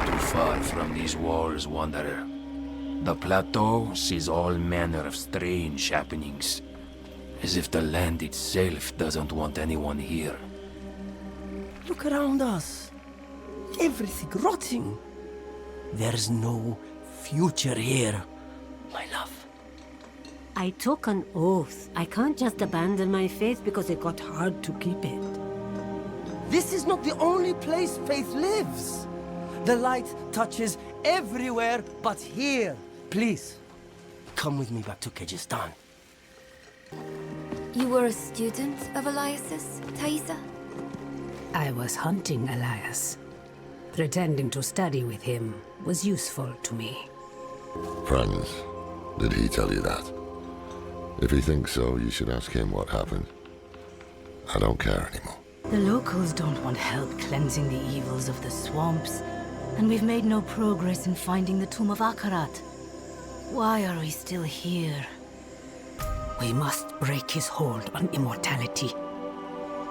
not too far from these walls, Wanderer. The plateau sees all manner of strange happenings, as if the land itself doesn't want anyone here. Look around us. Everything rotting. There's no future here, my love. I took an oath. I can't just abandon my faith because it got hard to keep it. This is not the only place faith lives. The light touches everywhere but here. Please, come with me back to Kyrgyzstan. You were a student of Elias's, Thaisa? I was hunting Elias. Pretending to study with him was useful to me. Friends, did he tell you that? If he thinks so, you should ask him what happened. I don't care anymore. The locals don't want help cleansing the evils of the swamps, and we've made no progress in finding the tomb of Akarat. Why are we still here? We must break his hold on immortality.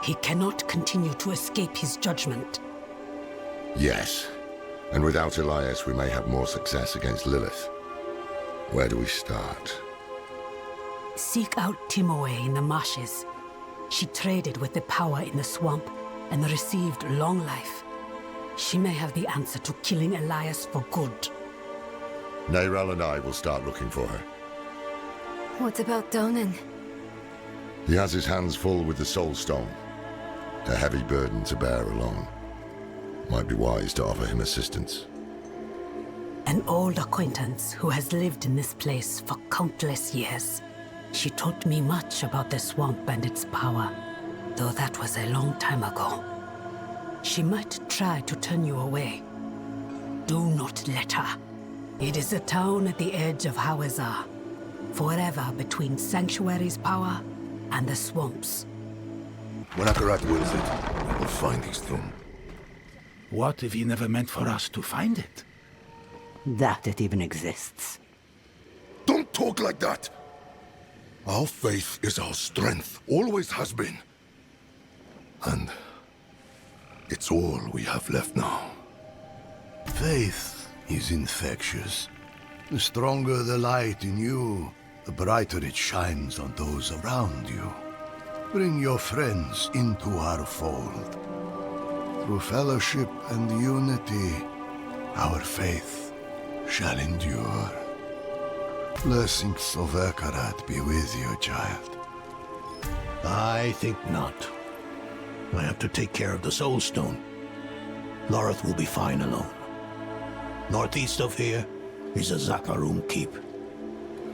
He cannot continue to escape his judgment. Yes. And without Elias, we may have more success against Lilith. Where do we start? Seek out Timoe in the marshes. She traded with the power in the swamp and received long life. She may have the answer to killing Elias for good. Neyrel and I will start looking for her. What about Donan? He has his hands full with the Soul Stone. A heavy burden to bear alone. Might be wise to offer him assistance. An old acquaintance who has lived in this place for countless years. She taught me much about the swamp and its power, though that was a long time ago. She might try to turn you away. Do not let her. It is a town at the edge of Hawazar, forever between Sanctuary's power and the swamps. When Akarat wills it, we'll find his tomb. What if he never meant for us to find it? That it even exists. Don't talk like that! Our faith is our strength, always has been. And it's all we have left now. Faith is infectious. The stronger the light in you, the brighter it shines on those around you. Bring your friends into our fold. Through fellowship and unity, our faith shall endure. Blessings of Akarat be with you, child. I think not. I have to take care of the Soul Stone. Lorith will be fine alone. Northeast of here is a Zakarum keep.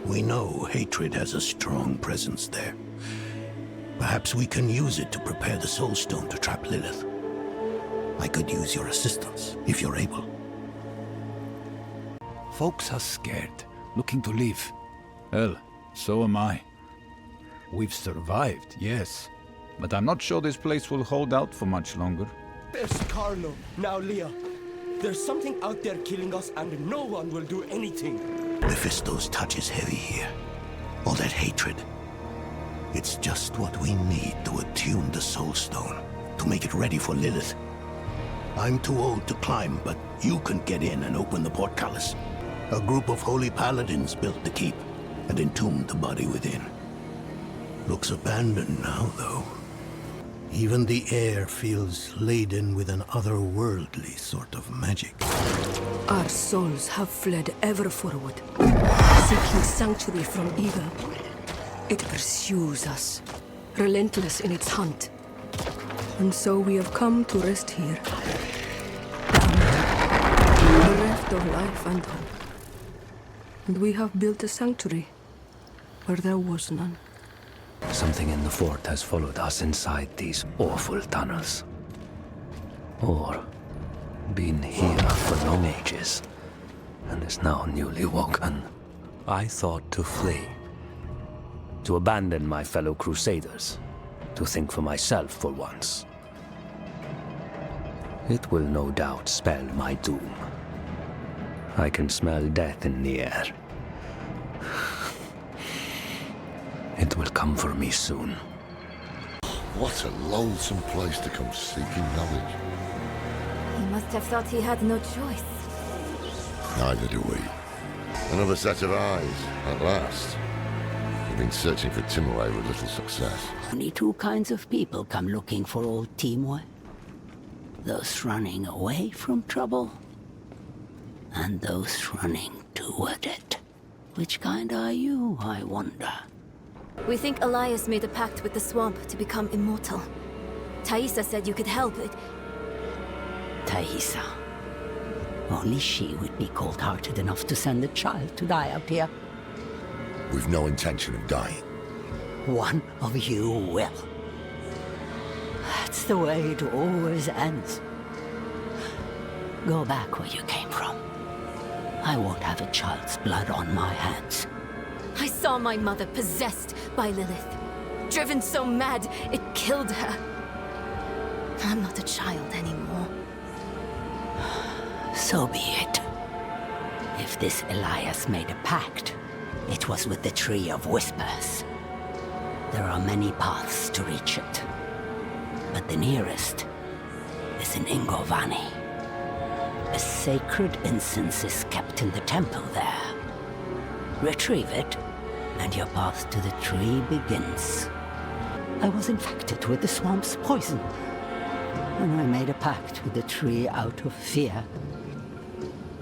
We know hatred has a strong presence there. Perhaps we can use it to prepare the Soul Stone to trap Lilith. I could use your assistance, if you're able. Folks are scared, looking to leave. Hell, so am I. We've survived, yes. But I'm not sure this place will hold out for much longer. There's Carlo, now Leah. There's something out there killing us and no one will do anything. Mephisto's touch is heavy here. All that hatred. It's just what we need to attune the Soul Stone, to make it ready for Lilith. I'm too old to climb, but you can get in and open the portcullis. A group of holy paladins built the keep and entombed the body within. Looks abandoned now, though. Even the air feels laden with an otherworldly sort of magic. Our souls have fled ever forward, seeking sanctuary from evil. It pursues us, relentless in its hunt. And so we have come to rest here. Damned, bereft of life and hope. And we have built a sanctuary where there was none. Something in the fort has followed us inside these awful tunnels. Or been here for long ages, and is now newly woken. I thought to flee. To abandon my fellow crusaders. To think for myself for once. It will no doubt spell my doom. I can smell death in the air. It will come for me soon. What a loathsome place to come seeking knowledge. He must have thought he had no choice. Neither do we. Another set of eyes, at last. We've been searching for Timur with little success. Only two kinds of people come looking for old Timur. Those running away from trouble, and those running toward it. Which kind are you, I wonder? We think Elias made a pact with the swamp to become immortal. Thaisa said you could help it. Thaisa. Only she would be cold-hearted enough to send a child to die out here. We've no intention of dying. One of you will. That's the way it always ends. Go back where you came from. I won't have a child's blood on my hands. I saw my mother possessed by Lilith. Driven so mad, it killed her. I'm not a child anymore. So be it. If this Elias made a pact, it was with the Tree of Whispers. There are many paths to reach it, but the nearest is in Ingovani. A sacred incense is kept in the temple there. Retrieve it, and your path to the tree begins. I was infected with the swamp's poison, and I made a pact with the tree out of fear.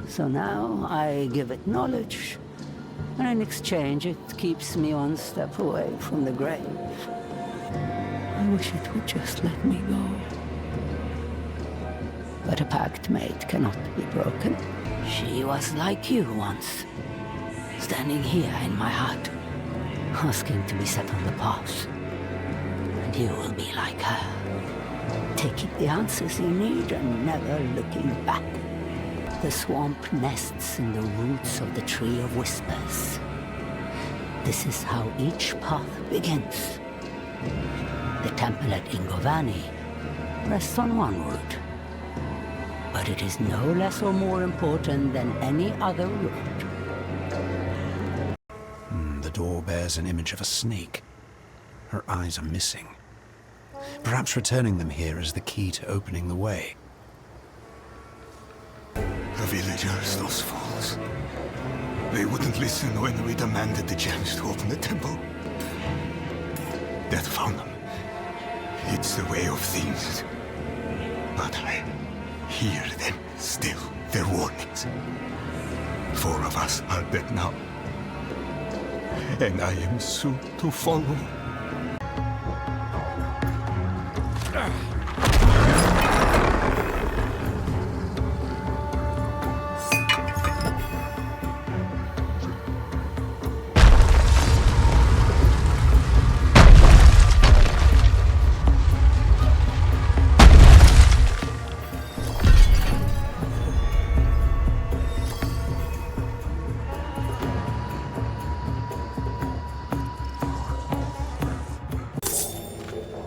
So now I give it knowledge, and in exchange it keeps me one step away from the grave. I wish it would just let me go. But a pact made cannot be broken. She was like you once, standing here in my heart, asking to be set on the path. And you will be like her, taking the answers you need and never looking back. The swamp nests in the roots of the Tree of Whispers. This is how each path begins. The temple at Ingovani rests on one root, but it is no less or more important than any other root. The door bears an image of a snake. Her eyes are missing. Perhaps returning them here is the key to opening the way. The villagers, those fools. They wouldn't listen when we demanded the gems to open the temple. Death found them. It's the way of things. But I hear them still, their warnings. 4 of us are dead now. And I am soon to follow.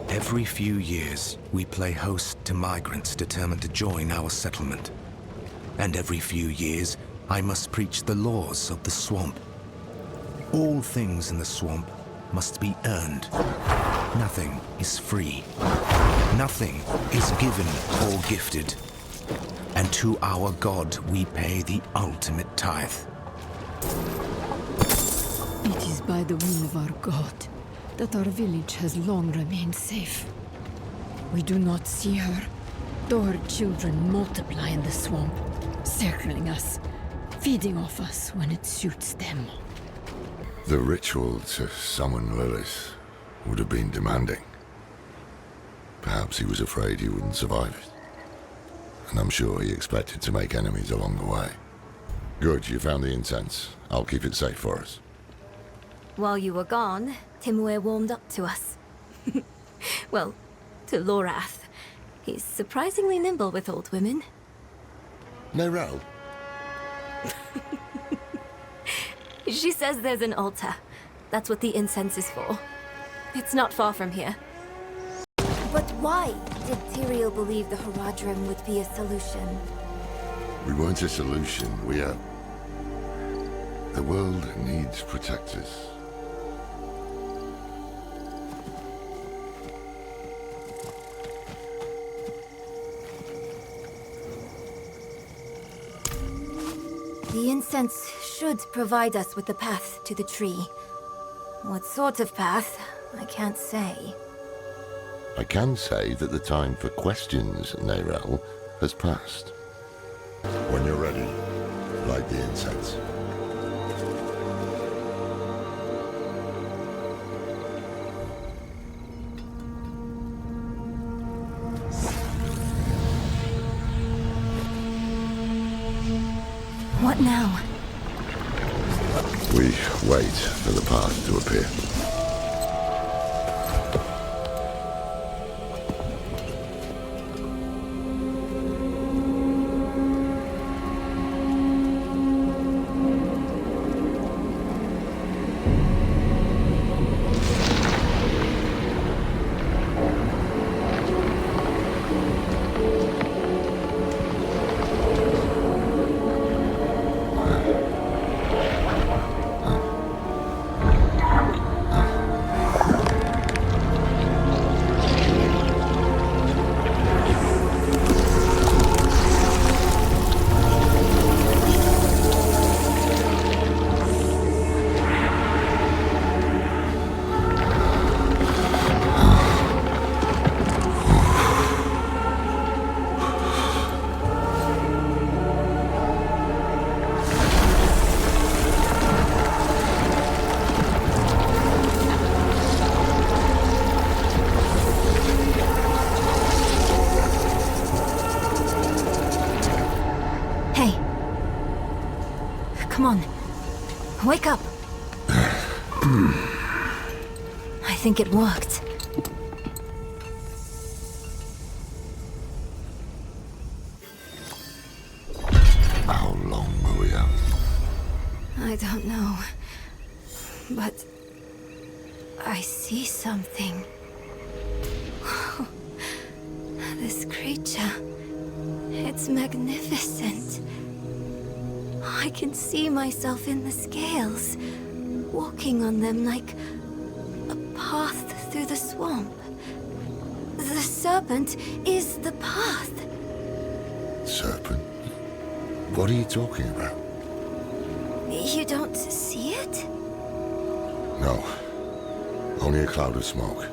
Every few years, we play host to migrants determined to join our settlement. And every few years, I must preach the laws of the swamp. All things in the swamp must be earned. Nothing is free. Nothing is given or gifted. And to our God, we pay the ultimate tithe. It is by the will of our God that our village has long remained safe. We do not see her, though her children multiply in the swamp, circling us, feeding off us when it suits them. The ritual to summon Lilith would have been demanding. Perhaps he was afraid he wouldn't survive it. And I'm sure he expected to make enemies along the way. Good, you found the incense. I'll keep it safe for us. While you were gone, Timur warmed up to us. Well, to Lorath. He's surprisingly nimble with old women. No row? She says there's an altar. That's what the incense is for. It's not far from here. But why did Tyrael believe the Haradrim would be a solution? We weren't a solution, we are... The world needs protectors. The incense should provide us with the path to the tree. What sort of path, I can't say. I can say that the time for questions, Nerel, has passed. When you're ready, light the incense. What now? We wait for the path to appear. Come on. Wake up. I think it worked. How long will we have? I don't know. But I see something. This creature. It's magnificent. I can see myself in the scales, walking on them like a path through the swamp. The serpent is the path. Serpent? What are you talking about? You don't see it? No. Only a cloud of smoke.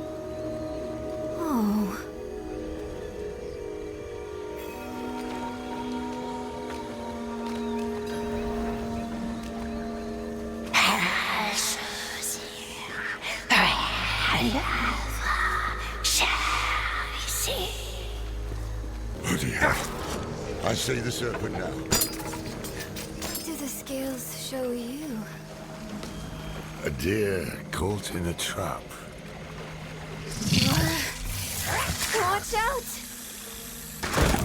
Oh. Bloody hell. I see the serpent now. Do the scales show you? A deer caught in a trap. Watch out!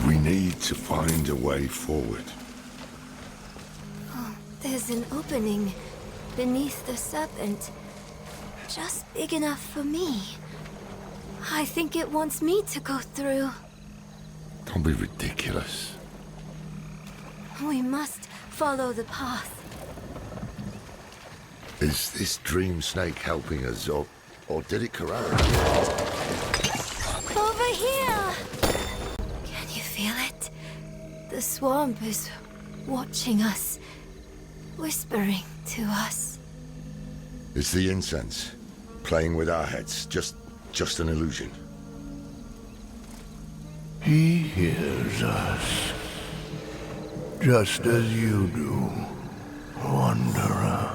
We need to find a way forward. Oh, there's an opening beneath the serpent. Just big enough for me. I think it wants me to go through. Don't be ridiculous. We must follow the path. Is this dream snake helping us, or did it corral us? Over here! Can you feel it? The swamp is watching us, whispering to us. It's the incense, playing with our heads, just an illusion. He hears us, just as you do, Wanderer.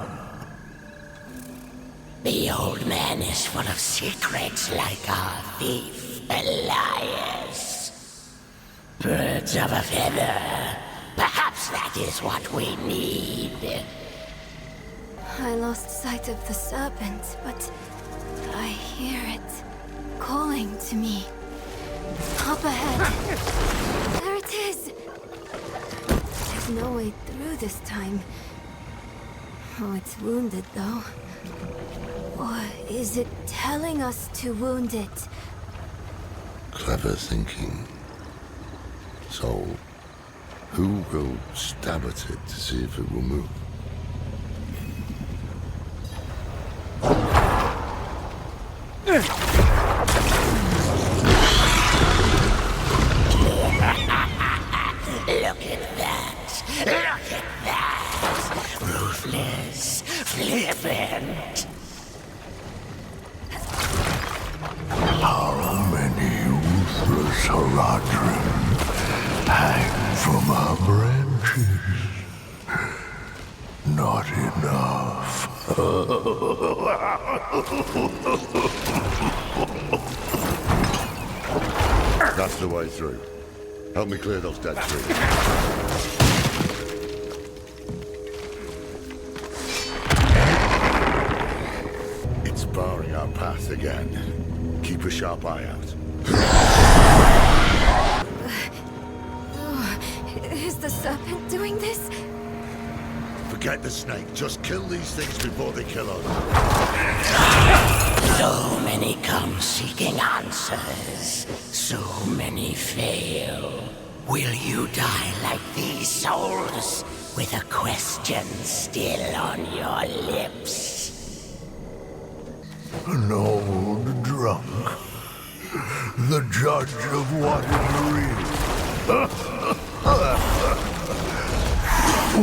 The old man is full of secrets like our thief, Elias. Birds of a feather. Perhaps that is what we need. I lost sight of the serpent, but I hear it calling to me. Up ahead. There it is. There's no way through this time. Oh, it's wounded though. Or is it telling us to wound it? Clever thinking. So, who will stab at it to see if it will move? Look at that! Look at that! useless, flippant. How many ruthless Haradrim hang from our branches? Not enough. That's the way through. Help me clear those dead trees. It's barring our path again. Keep a sharp eye out. Is the serpent doing this? Forget the snake. Just kill these things before they kill us. So many come seeking answers. So many fail. Will you die like these souls, with a question still on your lips? An old drunk. The judge of what is real.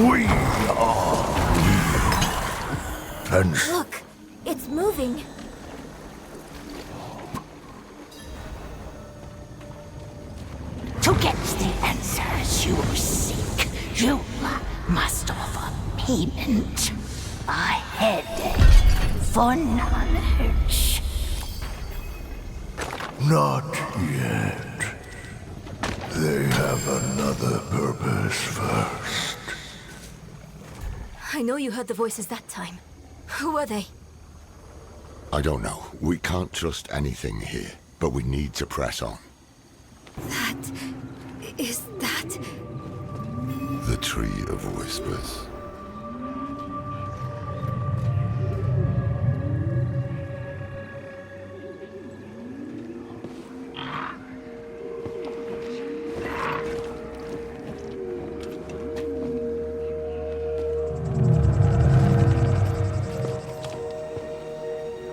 We are real. And Look, it's moving. To get the answers you seek, you must offer payment. A head for knowledge. not yet. They have another purpose first. I know you heard the voices that time. Who are they? I don't know. We can't trust anything here, but we need to press on. Is that... The Tree of Whispers.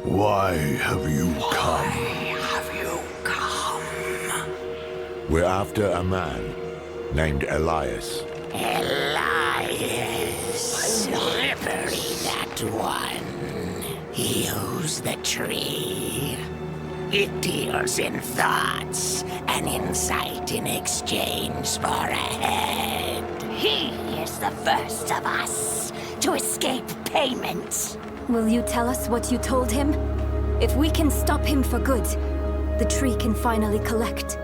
Why have you come? We're after a man named Elias. Elias. Slippery, that one. He owes the tree. It deals in thoughts and insight in exchange for a head. He is the first of us to escape payment. Will you tell us what you told him? If we can stop him for good, the tree can finally collect.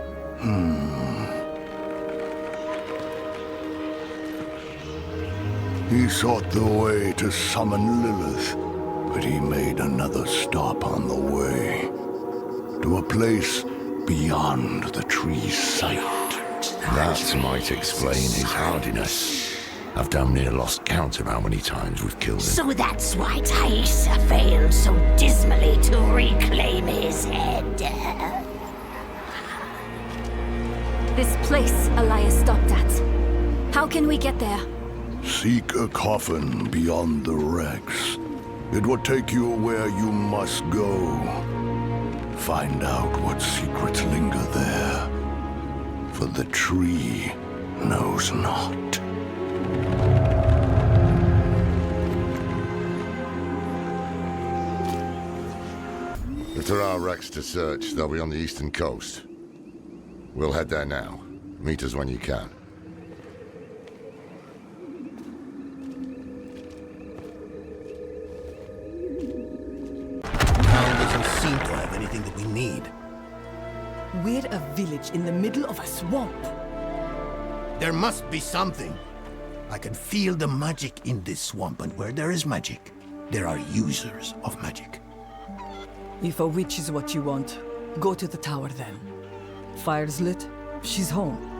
He sought the way to summon Lilith, but he made another stop on the way. To a place beyond the tree's sight. That might explain his hardiness. I've damn near lost count of how many times we've killed him. So that's why Thaisa failed so dismally to reclaim his head. This place Elias stopped at. How can we get there? Seek a coffin beyond the wrecks. It will take you where you must go. Find out what secrets linger there. For the tree knows not. If there are wrecks to search, they'll be on the eastern coast. We'll head there now. Meet us when you can. Town doesn't seem to have anything that we need. We're a village in the middle of a swamp. There must be something. I can feel the magic in this swamp, and where there is magic, there are users of magic. If a witch is what you want, go to the tower then. Fire's lit, she's home.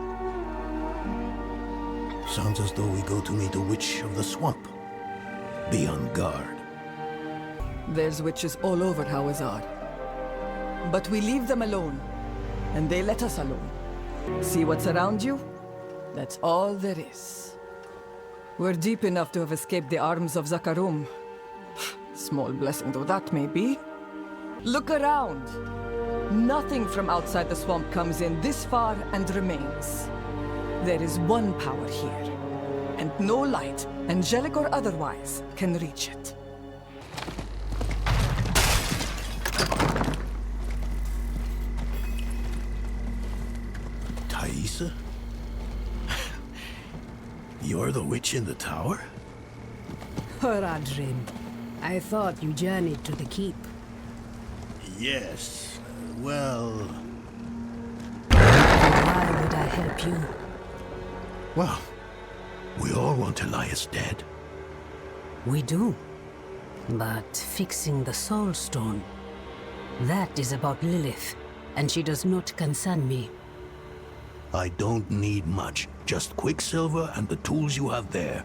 Sounds as though we go to meet a witch of the swamp. Be on guard. There's witches all over Hawazar. But we leave them alone, and they let us alone. See what's around you? That's all there is. We're deep enough to have escaped the arms of Zakarum. Small blessing though that may be. Look around. Nothing from outside the swamp comes in this far and remains. There is one power here, and No light, angelic or otherwise, can reach it. Thaisa? You're the witch in the tower? Horadrim, I thought you journeyed to the keep. Yes. Well... Why would I help you? Well, we all want Elias dead. We do. But fixing the Soul Stone, that is about Lilith, and she does not concern me. I don't need much. Just Quicksilver and the tools you have there.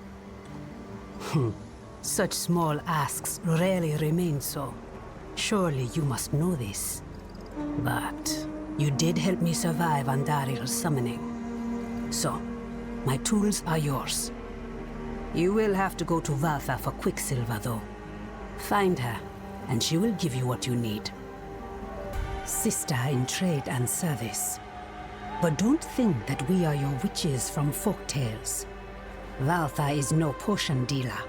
Such small asks rarely remain so. Surely you must know this. But you did help me survive Andaril's summoning. So, my tools are yours. You will have to go to Valtha for Quicksilver, though. Find her, and she will give you what you need. Sister in trade and service. But don't think that we are your witches from folktales. Valtha is no potion dealer.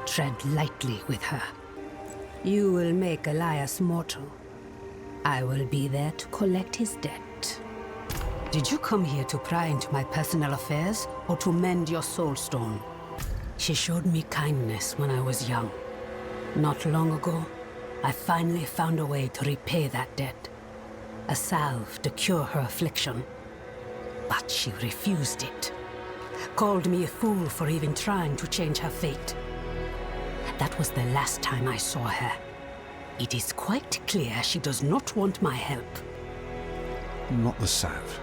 Tread lightly with her. You will make Elias mortal. I will be there to collect his debt. Did you come here to pry into my personal affairs, or to mend your soul stone? She showed me kindness when I was young. Not long ago, I finally found a way to repay that debt. A salve to cure her affliction. But she refused it. Called me a fool for even trying to change her fate. That was the last time I saw her. It is quite clear she does not want my help. Not the salve.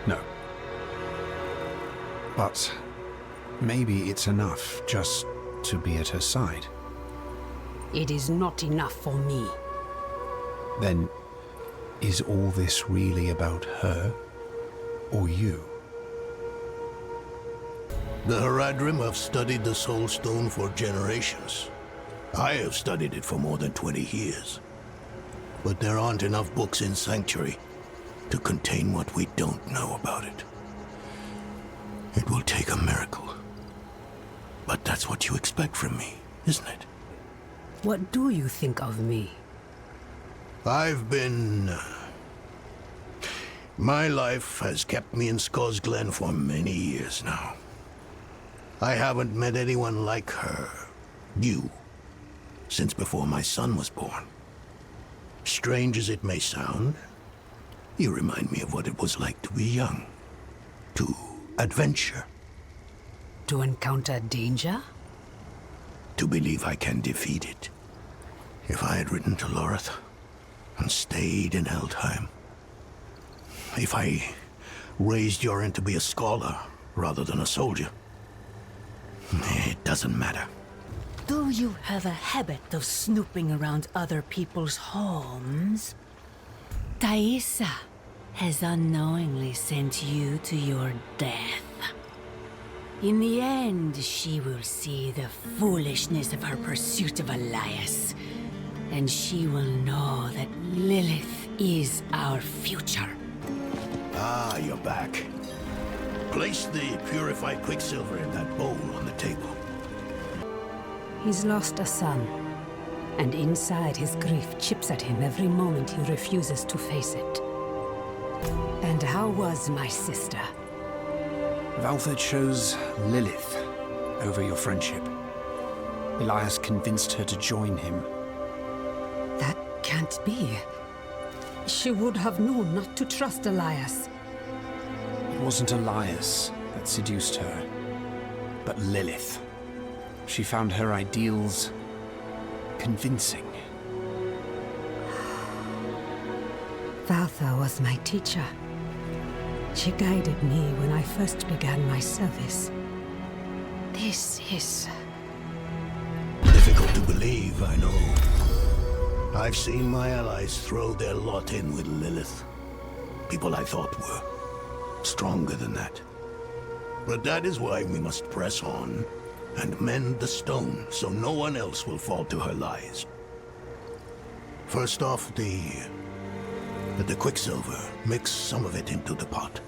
No. But maybe it's enough just to be at her side. It is not enough for me. Then, is all this really about her? Or you? The Haradrim have studied the Soul Stone for generations. I have studied it for more than 20 years. But there aren't enough books in Sanctuary to contain what we don't know about it. It will take a miracle. But that's what you expect from me, isn't it? What do you think of me? I've been... My life has kept me in Skull's Glen for many years now. I haven't met anyone like her, you, since before my son was born. Strange as it may sound, you remind me of what it was like to be young, to adventure. To encounter danger? To believe I can defeat it. If I had ridden to Lorith and stayed in Eldheim. If I raised Yoren to be a scholar rather than a soldier. It doesn't matter. Do you have a habit of snooping around other people's homes? Thaisa has unknowingly sent you to your death. In the end, she will see the foolishness of her pursuit of Elias, and she will know that Lilith is our future. Ah, you're back. Place the purified Quicksilver in that bowl on the table. He's lost a son, and inside his grief chips at him every moment he refuses to face it. And how was my sister? Valtha chose Lilith over your friendship. Elias convinced her to join him. That can't be. She would have known not to trust Elias. It wasn't Elias that seduced her, but Lilith. She found her ideals convincing. Valtha was my teacher. She guided me when I first began my service. This is... Difficult to believe, I know. I've seen my allies throw their lot in with Lilith. People I thought were stronger than that. But that is why we must press on and mend the stone so no one else will fall to her lies. First off, the Quicksilver. Mix some of it into the pot.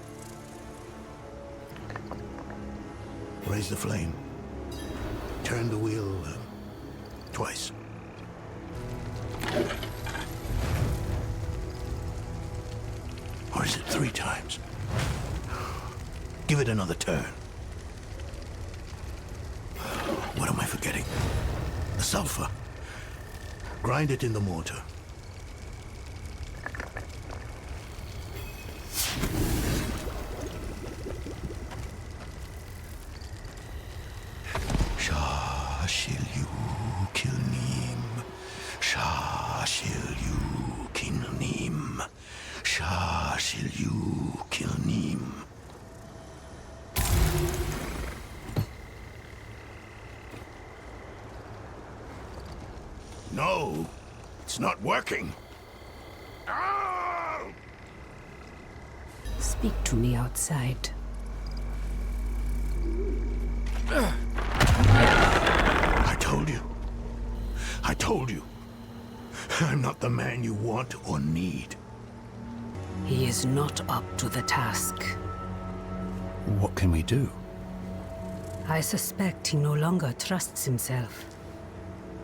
Raise the flame. Turn the wheel twice. Or is it 3 times? Give it another turn. What am I forgetting? The sulfur. Grind it in the mortar. No, it's not working. Speak to me outside. I told you. I told you. I'm not the man you want or need. He is not up to the task. What can we do? I suspect he no longer trusts himself.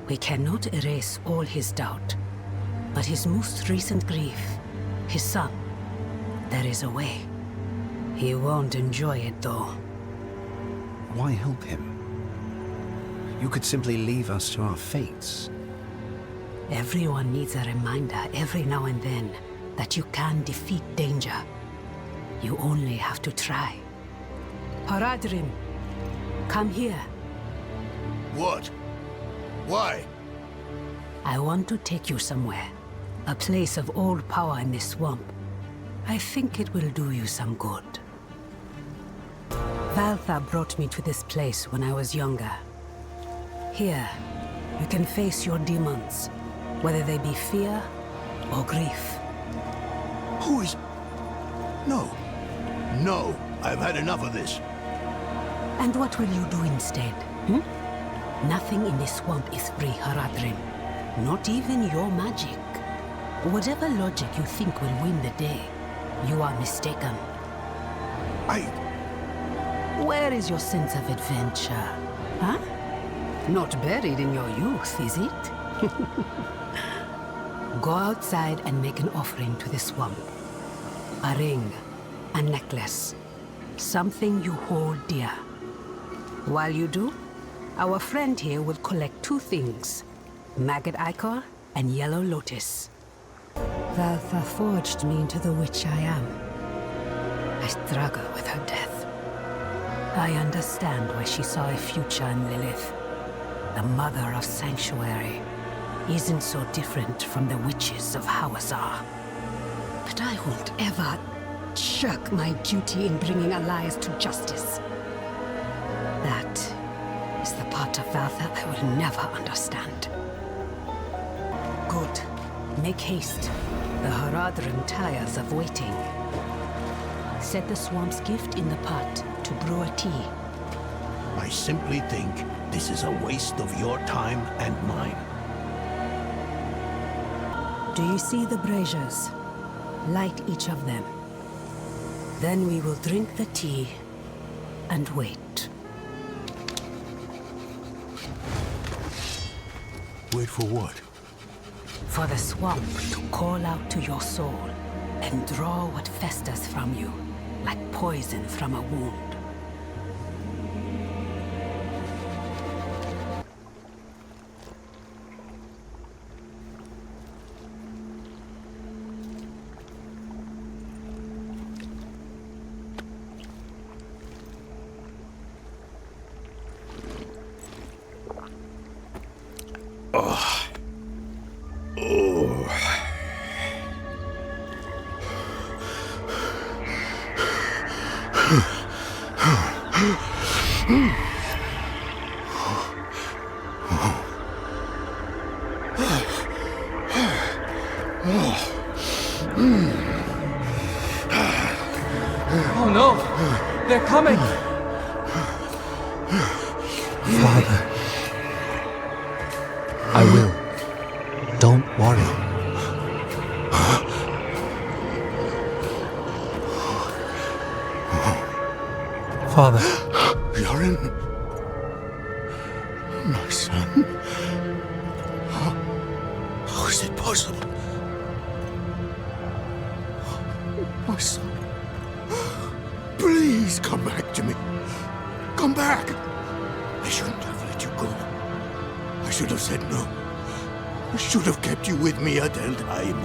We cannot erase all his doubt, but his most recent grief, his son, there is a way. He won't enjoy it, though. Why help him? You could simply leave us to our fates. Everyone needs a reminder every now and then that you can defeat danger. You only have to try. Haradrim, come here. What? Why? I want to take you somewhere. A place of old power in this swamp. I think it will do you some good. Valtha brought me to this place when I was younger. Here, you can face your demons, whether they be fear or grief. Who is... No. No, I've had enough of this. And what will you do instead, Nothing in this swamp is free, Haradrim. Not even your magic. Whatever logic you think will win the day, you are mistaken. Where is your sense of adventure? Huh? Not buried in your youth, is it? Go outside and make an offering to the swamp. A ring, a necklace, something you hold dear. While you do, our friend here will collect 2 things, maggot ichor and yellow lotus. Valtha forged me into the witch I am. I struggle with her death. I understand why she saw a future in Lilith. The mother of Sanctuary isn't so different from the witches of Hawazar. But I won't ever shirk my duty in bringing allies to justice. That is the part of Valtha I will never understand. Good. Make haste. The Haradrim tires of waiting. Set the swamp's gift in the pot to brew a tea. I simply think this is a waste of your time and mine. Do you see the braziers? Light each of them. Then we will drink the tea and wait. Wait for what? For the swamp to call out to your soul and draw what festers from you, like poison from a wound. Oh no! They're coming! Father, I will. Don't worry. Father. You're in... son? How is it possible? My son. Please come back to me. Come back. I shouldn't have let you go. I should have said no. I should have kept you with me at any time.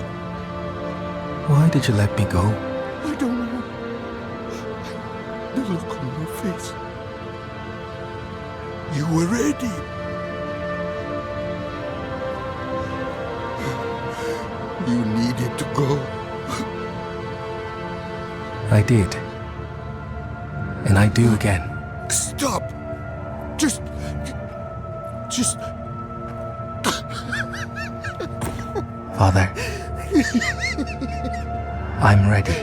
Why did you let me go? I don't know. The look on your face. You were ready. You needed to go. I did. And I do again. Stop! Just... Father, I'm ready.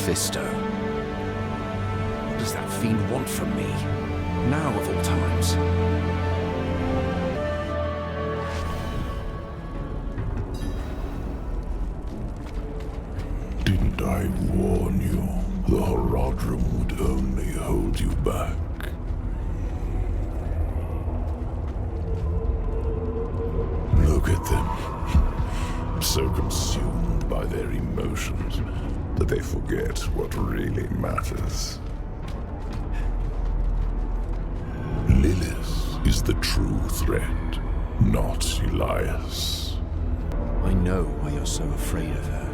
Mephisto. What does that fiend want from me? Now of all times. Didn't I warn you? The Horadrim would only hold you back. Look at them. So consumed by their emotions that they forget what really matters. Lilith is the true threat, not Elias. I know why you're so afraid of her.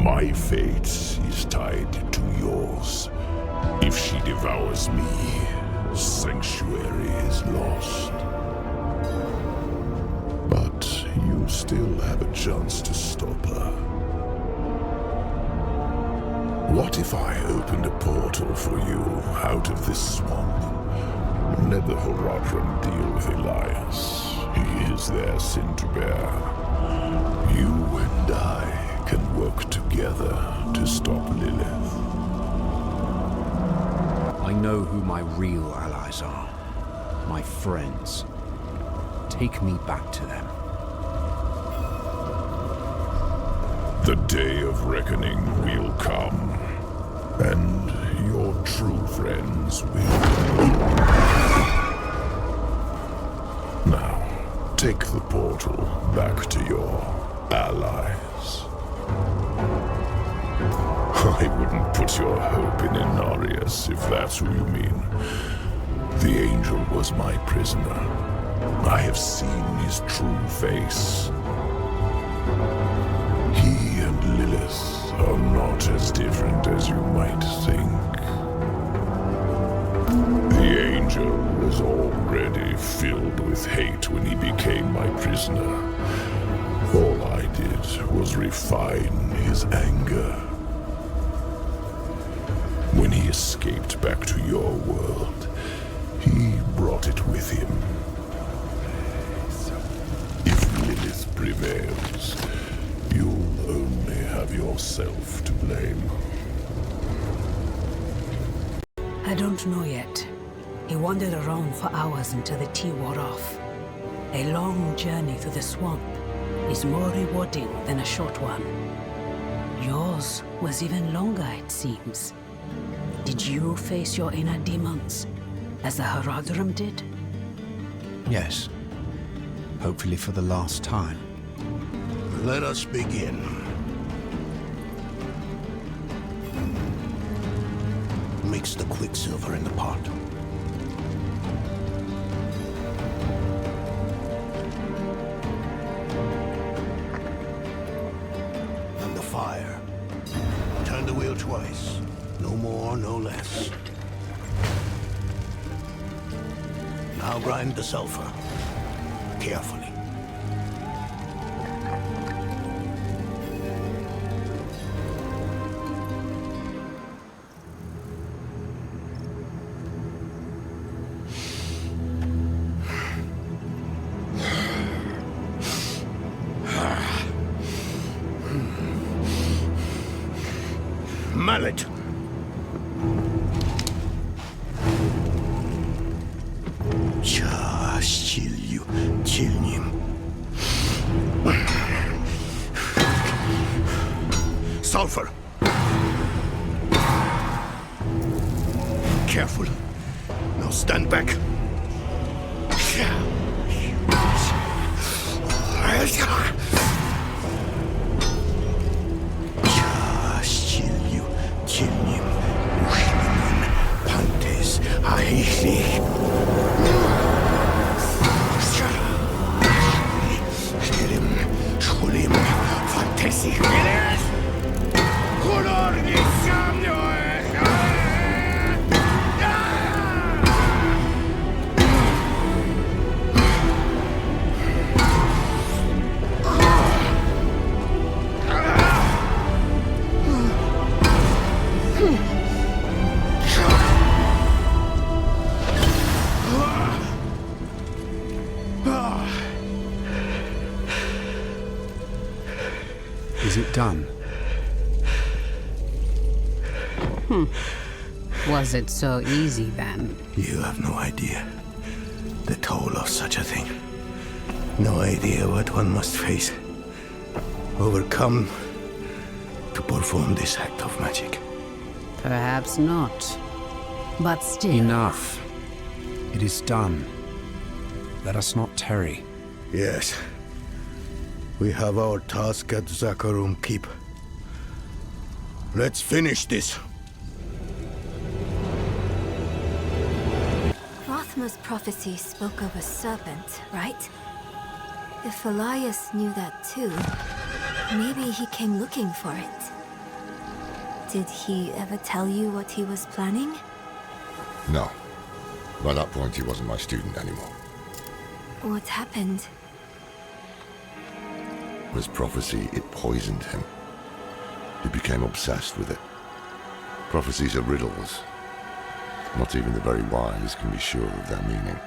My fate is tied to yours. If she devours me, Sanctuary is lost. But you still have a chance to stop her. What if I opened a portal for you out of this swamp? Let the Horadrim deal with Elias. He is their sin to bear. You and I can work together to stop Lilith. I know who my real allies are. My friends. Take me back to them. The day of reckoning will come, and your true friends will. Now, take the portal back to your allies. I wouldn't put your hope in Inarius, if that's who you mean. The angel was my prisoner. I have seen his true face. He and Lilith are not as different as you might think. The angel was already filled with hate when he became my prisoner. All I did was refine his anger. When he escaped back to your world, he brought it with him. If Lilith prevails, you'll only have yourself to blame. I don't know yet. He wandered around for hours until the tea wore off. A long journey through the swamp is more rewarding than a short one. Yours was even longer, it seems. Did you face your inner demons, as the Horadrim did? Yes. Hopefully for the last time. Let us begin. Mix the quicksilver in the pot. And the fire. Turn the wheel twice. No more, no less. Now grind the sulfur. Carefully. mallet. Sulfur! Careful. Now stand back. Is it done? Was it so easy then? You have no idea the toll of such a thing. No idea what one must face, overcome, to perform this act of magic. Perhaps not. But still... Enough. It is done. Let us not tarry. Yes. We have our task at Zakharum Keep. Let's finish this. Rothma's prophecy spoke of a serpent, right? If Elias knew that too, maybe he came looking for it. Did he ever tell you what he was planning? No. By that point, he wasn't my student anymore. What happened? His prophecy, it poisoned him. He became obsessed with it. Prophecies are riddles. Not even the very wise can be sure of their meaning.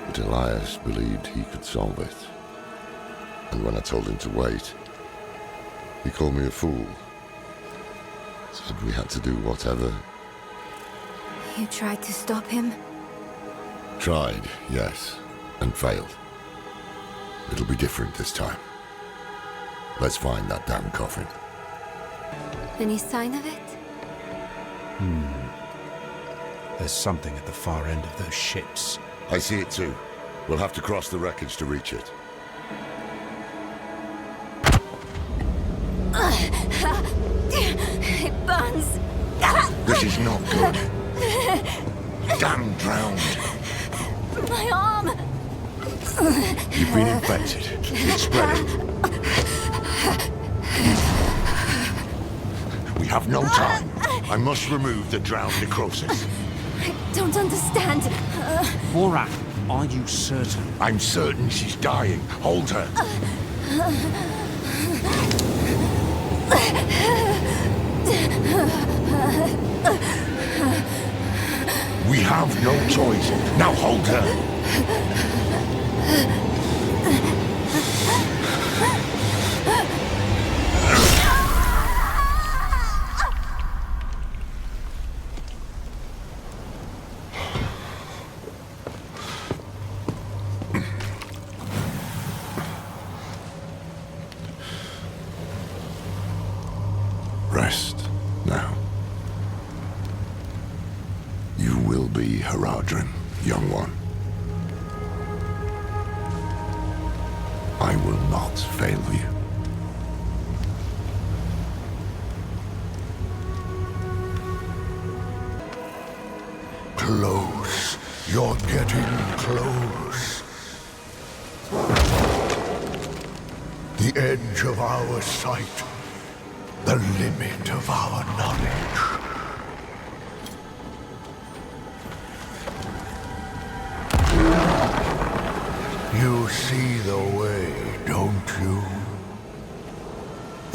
But Elias believed he could solve it. And when I told him to wait, he called me a fool. Said we had to do whatever. You tried to stop him? Tried, yes, and failed. It'll be different this time. Let's find that damn coffin. Any sign of it? There's something at the far end of those ships. I see it too. We'll have to cross the wreckage to reach it. It burns. This is not good. Damn drowned. My arm! You've been infected. It's spreading. We have no time. I must remove the drowned necrosis. I don't understand. Borak, are you certain? I'm certain she's dying. Hold her. We have no choice. Now hold her. Rest now. You will be Haradrim, young one. I will not fail you. Close. You're getting close. The edge of our sight. The limit of our knowledge. You see the way, don't you?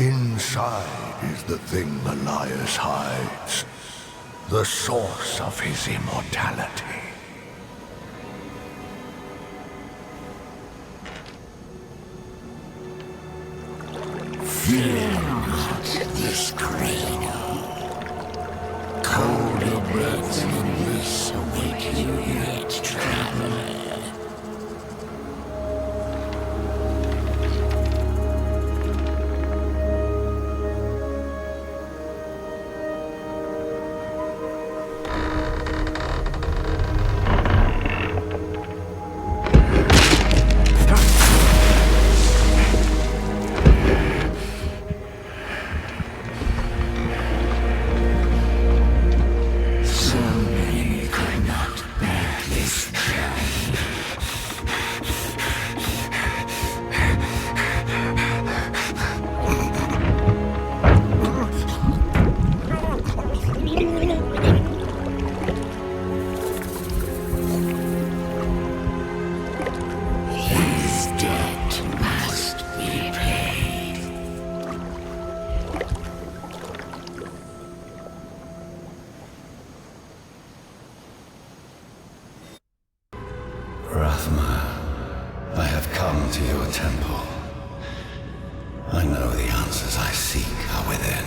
Inside is the thing Elias hides. The source of his immortality. Fear not. this cradle. Colder beds than this await you yet, traveler. I have come to your temple. I know the answers I seek are within.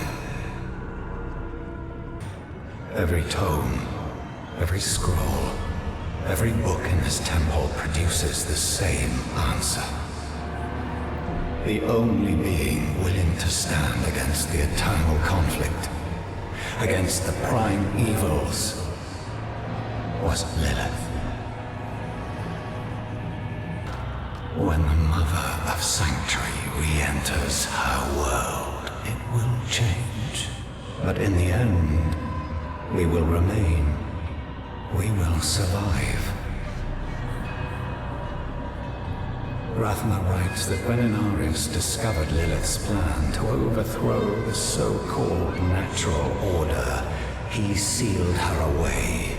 Every tome, every scroll, every book in this temple produces the same answer. The only being willing to stand against the eternal conflict, against the prime evils, was Lilith. When the Mother of Sanctuary re-enters her world, it will change. But in the end, we will remain. We will survive. Rathma writes that when Inarius discovered Lilith's plan to overthrow the so-called natural order, he sealed her away.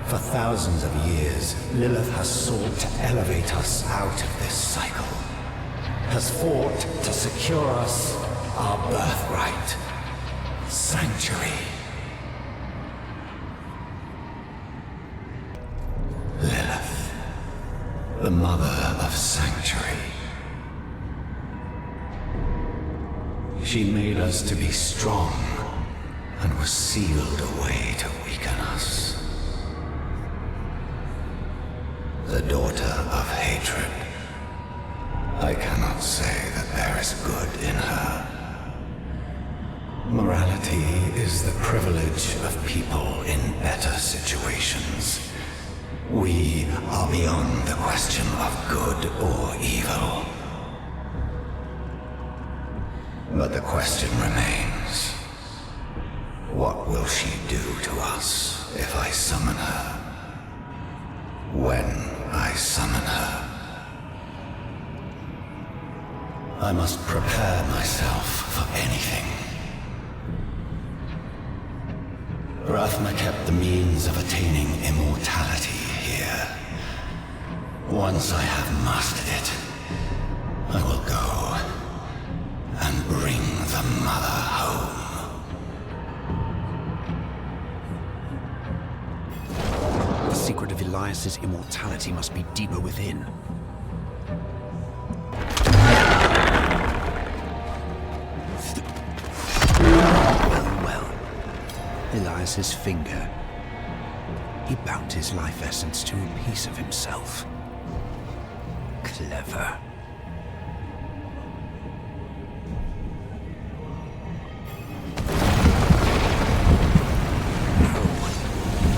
For thousands of years, Lilith has sought to elevate us out of this cycle, has fought to secure us our birthright, sanctuary. Lilith, the Mother of Sanctuary. She made us to be strong and was sealed away to weaken us. The daughter of hatred. I cannot say that there is good in her. Morality is the privilege of people in better situations. We are beyond the question of good or evil. But the question remains, what will she do to us if I summon her? When I summon her, I must prepare myself for anything. Rathma kept the means of attaining immortality here. Once I have mastered it, I will go and bring the Mother home. The secret of Elias's immortality must be deeper within. Well. Elias's finger. He bound his life essence to a piece of himself. Clever.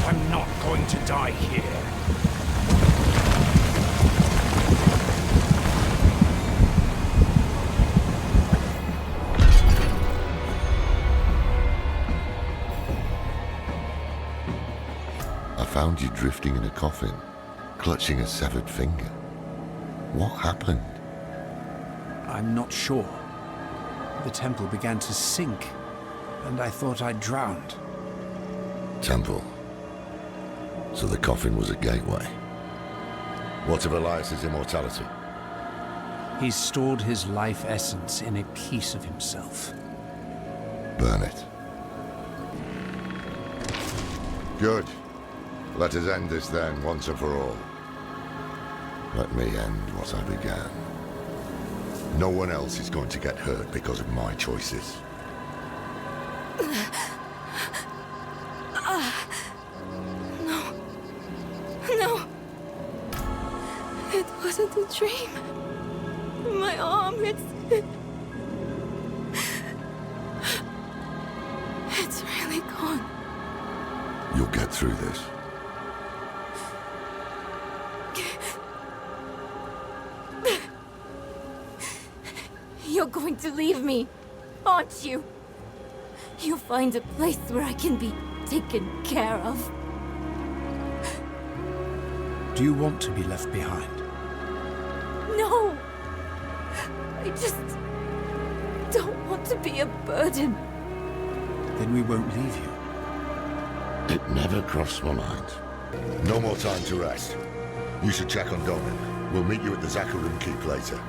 I'm not going to die here. I found you drifting in a coffin, clutching a severed finger. What happened? I'm not sure. The temple began to sink, and I thought I'd drowned. Temple. So the coffin was a gateway. What of Elias's immortality? He's stored his life essence in a piece of himself. Burn it. Good. Let us end this then, once and for all. Let me end what I began. No one else is going to get hurt because of my choices. No. No. It wasn't a dream. My arm, it's really gone. You'll get through this. You're going to leave me, aren't you? You'll find a place where I can be taken care of. Do you want to be left behind? No! I just don't want to be a burden. Then we won't leave you. It never crossed my mind. No more time to rest. You should check on Domin. We'll meet you at the Zakharun Keep later.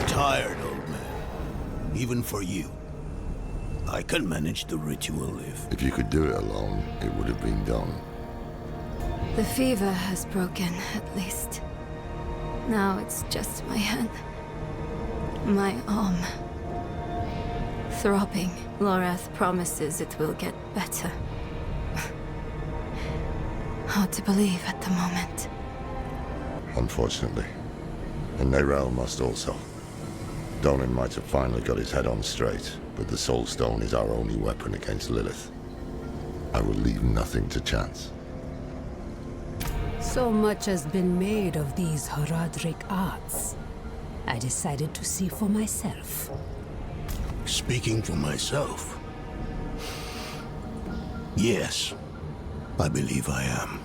Tired, old man. Even for you. I can manage the ritual If you could do it alone, it would have been done. The fever has broken, at least. Now it's just my hand. My arm. Throbbing. Lorath promises it will get better. Hard to believe at the moment. Unfortunately. And Nerel must also. Donan might have finally got his head on straight, but the Soul Stone is our only weapon against Lilith. I will leave nothing to chance. So much has been made of these Horadric arts. I decided to see for myself. Speaking for myself. Yes, I believe I am.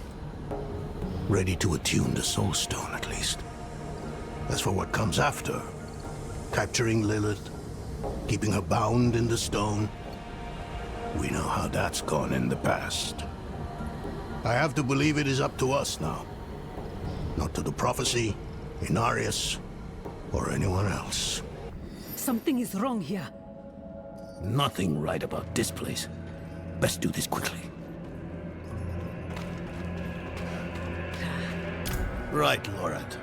Ready to attune the Soul Stone, at least. As for what comes after, capturing Lilith, keeping her bound in the stone, we know how that's gone in the past. I have to believe it is up to us now. Not to the prophecy, Inarius, or anyone else. Something is wrong here. Nothing right about this place. Best do this quickly. Right, Lorath.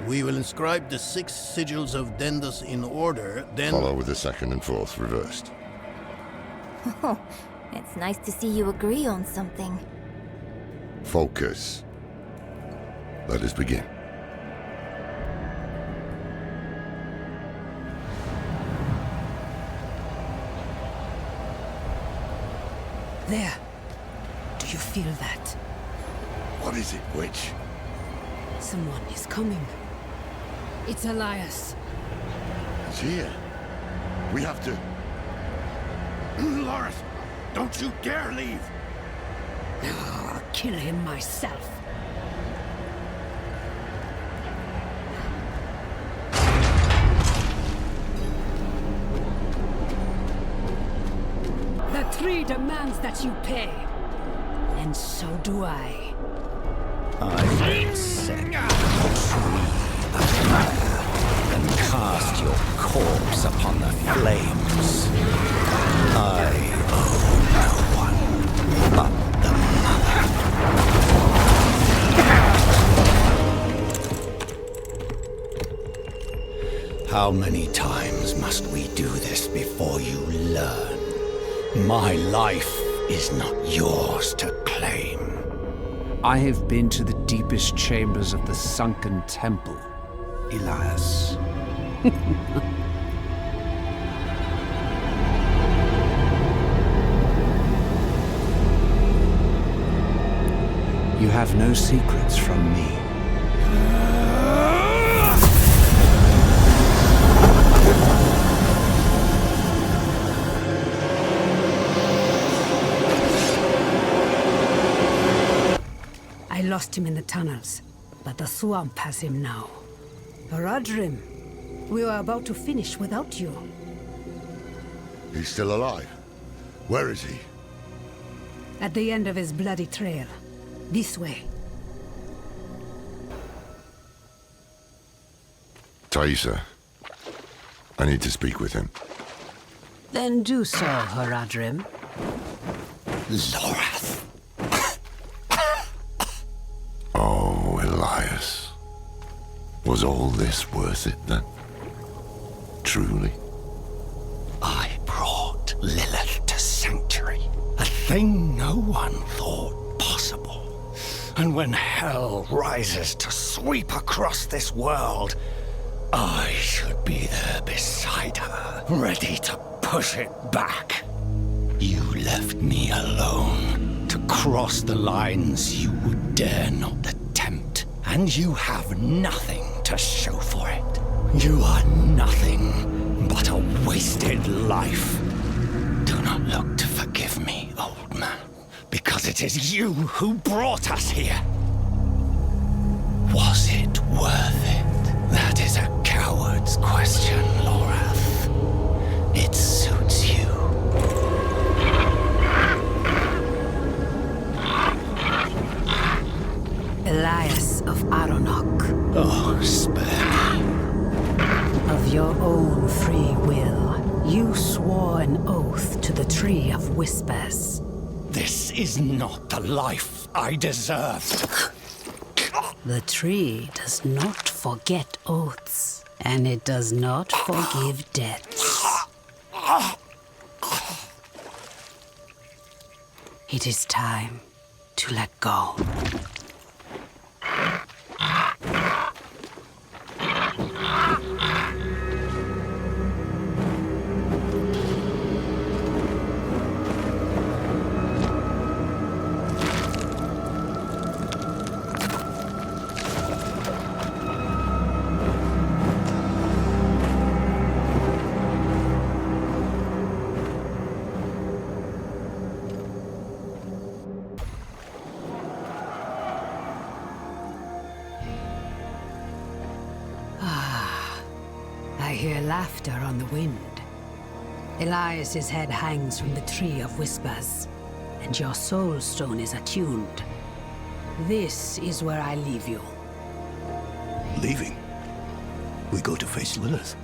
We will inscribe the 6 sigils of Dendas in order, then... Follow with the 2nd and 4th reversed. Oh, it's nice to see you agree on something. Focus. Let us begin. There. Do you feel that? What is it, witch? Someone is coming. It's Elias. He's here. We have to... Lorath, don't you dare leave! I'll kill him myself. The tree demands that you pay. And so do I. I will set the tree afire and cast your corpse upon the flames. I owe no one but the mother. How many times must we do this before you learn? My life is not yours to claim. I have been to the deepest chambers of the sunken temple, Elias. You have no secrets from me. I lost him in the tunnels, but the swamp has him now. Horadrim, we were about to finish without you. He's still alive? Where is he? At the end of his bloody trail. This way. Thaisa. I need to speak with him. Then do so, Horadrim. Lorath, Was all this worth it then? Truly? I brought Lilith to Sanctuary, a thing no one thought possible. And when hell rises to sweep across this world, I should be there beside her, ready to push it back. You left me alone to cross the lines you would dare not attempt, and you have nothing to show for it. You are nothing but a wasted life. Do not look to forgive me, old man, because it is you who brought us here. Was it worth it? That is a coward's question, Lorath. It suits you. Elias of Aronok. Oh, spare me. Of your own free will, you swore an oath to the Tree of Whispers. This is not the life I deserve. The tree does not forget oaths, and it does not forgive debts. It is time to let go. I hear laughter on the wind. Elias's head hangs from the Tree of Whispers, and your soul stone is attuned. This is where I leave you. Leaving? We go to face Lilith.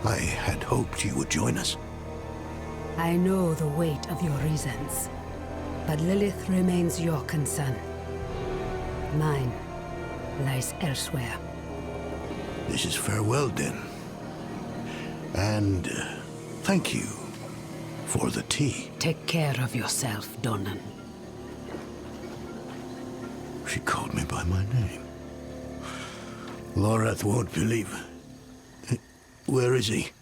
I had hoped you would join us. I know the weight of your reasons, but Lilith remains your concern. Mine lies elsewhere. This is farewell, then. And thank you for the tea. Take care of yourself, Donan. She called me by my name. Lorath won't believe. Where is he?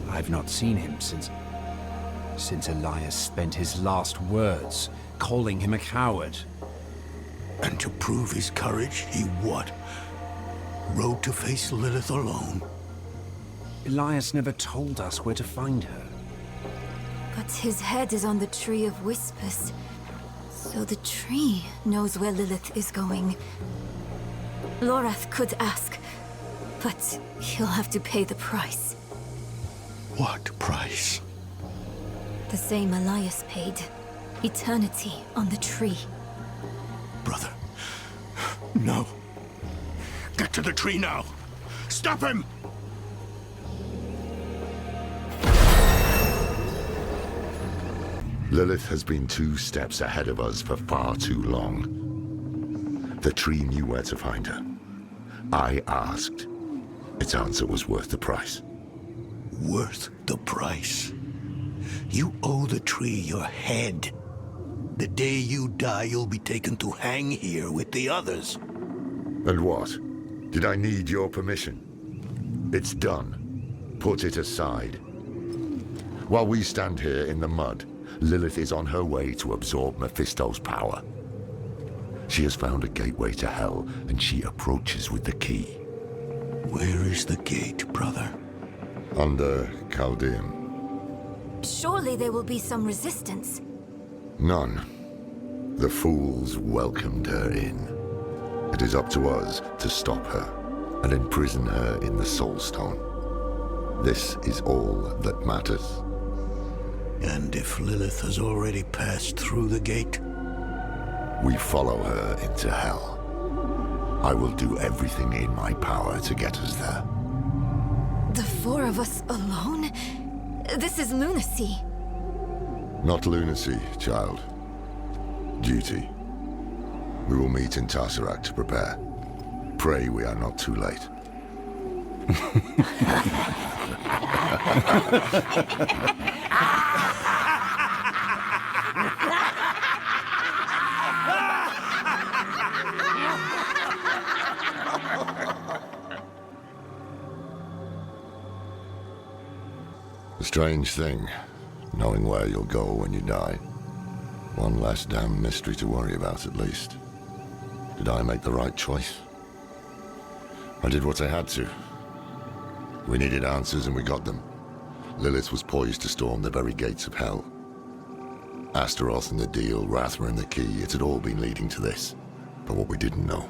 I've not seen him since Elias spent his last words calling him a coward. And to prove his courage, he what? Rode to face Lilith alone? Elias never told us where to find her. But his head is on the Tree of Whispers. So the tree knows where Lilith is going. Lorath could ask, but he'll have to pay the price. What price? The same Elias paid. Eternity on the tree. Brother. No. Get to the tree now. Stop him! Lilith has been 2 steps ahead of us for far too long. The tree knew where to find her. I asked. Its answer was worth the price. Worth the price? You owe the tree your head. The day you die, you'll be taken to hang here with the others. And what? Did I need your permission? It's done. Put it aside. While we stand here in the mud, Lilith is on her way to absorb Mephisto's power. She has found a gateway to hell, and she approaches with the key. Where is the gate, brother? Under Chaldean. Surely there will be some resistance. None. The fools welcomed her in. It is up to us to stop her and imprison her in the Soulstone. This is all that matters. And if Lilith has already passed through the gate? We follow her into hell. I will do everything in my power to get us there. The 4 of us alone? This is lunacy. Not lunacy, child. Duty. We will meet in Tesseract to prepare. Pray we are not too late. A strange thing, knowing where you'll go when you die. One less damn mystery to worry about, at least. Did I make the right choice? I did what I had to. We needed answers and we got them. Lilith was poised to storm the very gates of hell. Astaroth and the deal, Rathma and the key, it had all been leading to this. But what we didn't know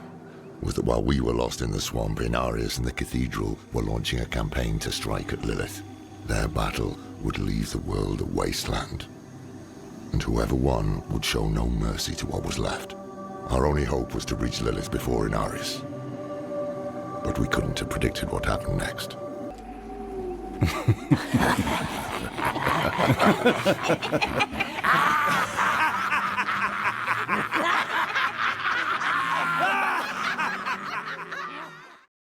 was that while we were lost in the swamp, Inarius and the Cathedral were launching a campaign to strike at Lilith. Their battle would leave the world a wasteland. And whoever won would show no mercy to what was left. Our only hope was to reach Lilith before Inarius. But we couldn't have predicted what happened next.